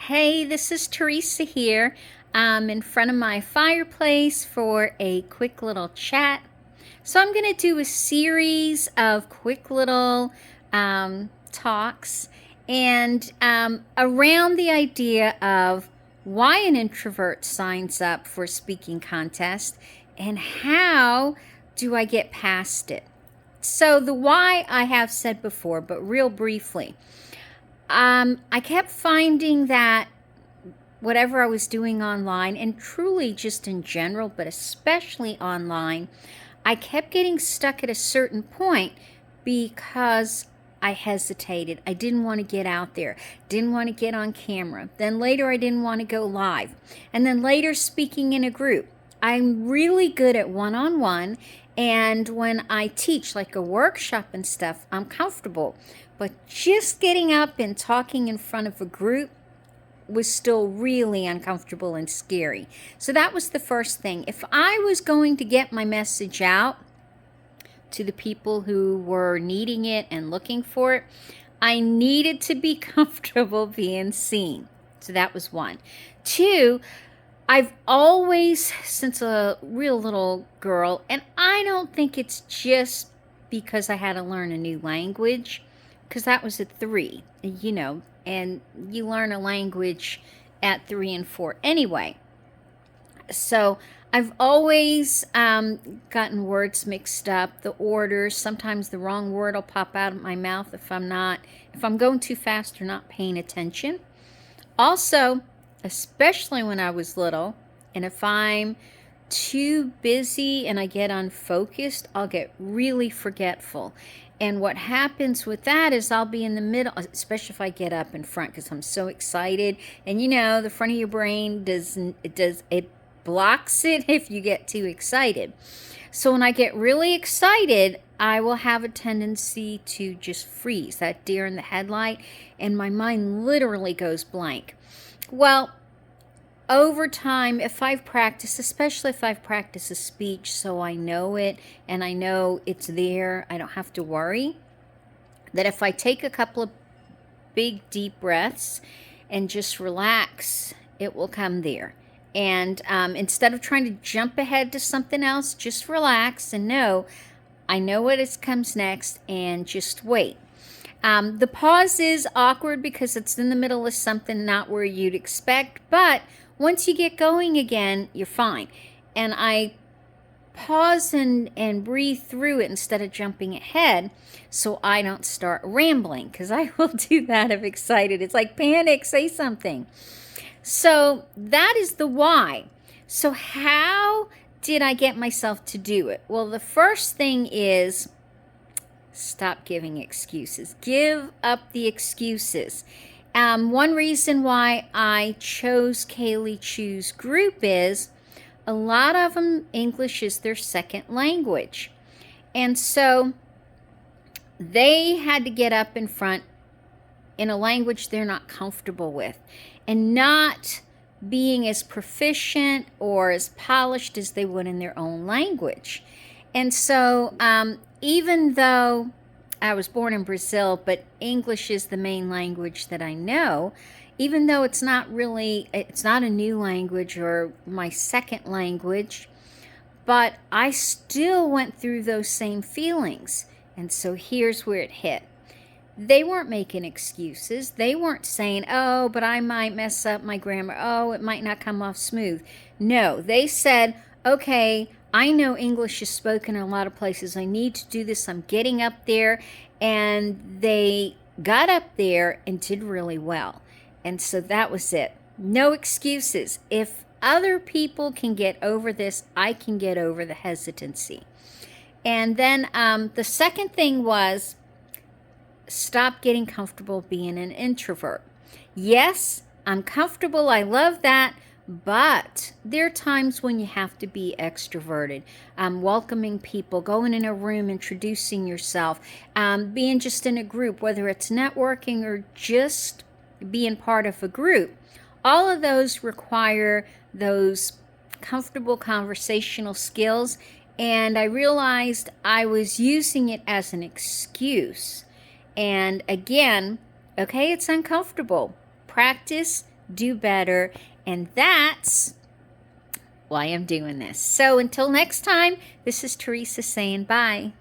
Hey, this is Teresa here. I'm in front of my fireplace for a quick little chat. So I'm going to do a series of quick little talks and around the idea of why an introvert signs up for a speaking contest and how do I get past it. So the why I have said before, but real briefly. I kept finding that whatever I was doing online, and truly just in general, but especially online, I kept getting stuck at a certain point because I hesitated. I didn't want to get out there, didn't want to get on camera. Then later, I didn't want to go live. And then later, speaking in a group. I'm really good at one-on-one, and when I teach like a workshop and stuff, I'm comfortable. But just getting up and talking in front of a group was still really uncomfortable and scary. So that was the first thing. If I was going to get my message out to the people who were needing it and looking for it, I needed to be comfortable being seen. So that was one. Two, I've always, since a real little girl, and I don't think it's just because I had to learn a new language, because that was at 3, and you learn a language at 3 and 4 anyway. So I've always gotten words mixed up, the orders. Sometimes the wrong word will pop out of my mouth if I'm going too fast or not paying attention. Also, especially when I was little, and if I'm too busy and I get unfocused, I'll get really forgetful. And what happens with that is I'll be in the middle, especially if I get up in front because I'm so excited. And the front of your brain it blocks it if you get too excited. So when I get really excited, I will have a tendency to just freeze, that deer in the headlight, and my mind literally goes blank. Well, over time, if I've practiced, especially if I've practiced a speech so I know it and I know it's there, I don't have to worry, that if I take a couple of big deep breaths and just relax, it will come there. And instead of trying to jump ahead to something else, just relax and I know what comes next, and just wait. The pause is awkward because it's in the middle of something not where you'd expect, but once you get going again, you're fine. And I pause and breathe through it instead of jumping ahead so I don't start rambling, because I will do that if excited. It's like panic, say something. So that is the why. So how did I get myself to do it? Well, the first thing is stop giving excuses. Give up the excuses. One reason why I chose Kaylee Chu's group is a lot of them, English is their second language. And so they had to get up in front in a language they're not comfortable with and not being as proficient or as polished as they would in their own language. And so even though I was born in Brazil, but English is the main language that I know, even though it's not a new language or my second language, but I still went through those same feelings. And so here's where it hit. They weren't making excuses. They weren't saying, oh, but I might mess up my grammar. Oh, it might not come off smooth. No, they said, okay, I know English is spoken in a lot of places. I need to do this. I'm getting up there. And they got up there and did really well. And so that was it. No excuses. If other people can get over this, I can get over the hesitancy. And then the second thing was stop getting comfortable being an introvert. Yes, I'm comfortable. I love that. But there are times when you have to be extroverted, welcoming people, going in a room, introducing yourself, being just in a group, whether it's networking or just being part of a group. All of those require those comfortable conversational skills, and I realized I was using it as an excuse. And again, okay, it's uncomfortable. Practice do better. And that's why I'm doing this. So until next time, this is Teresa saying bye.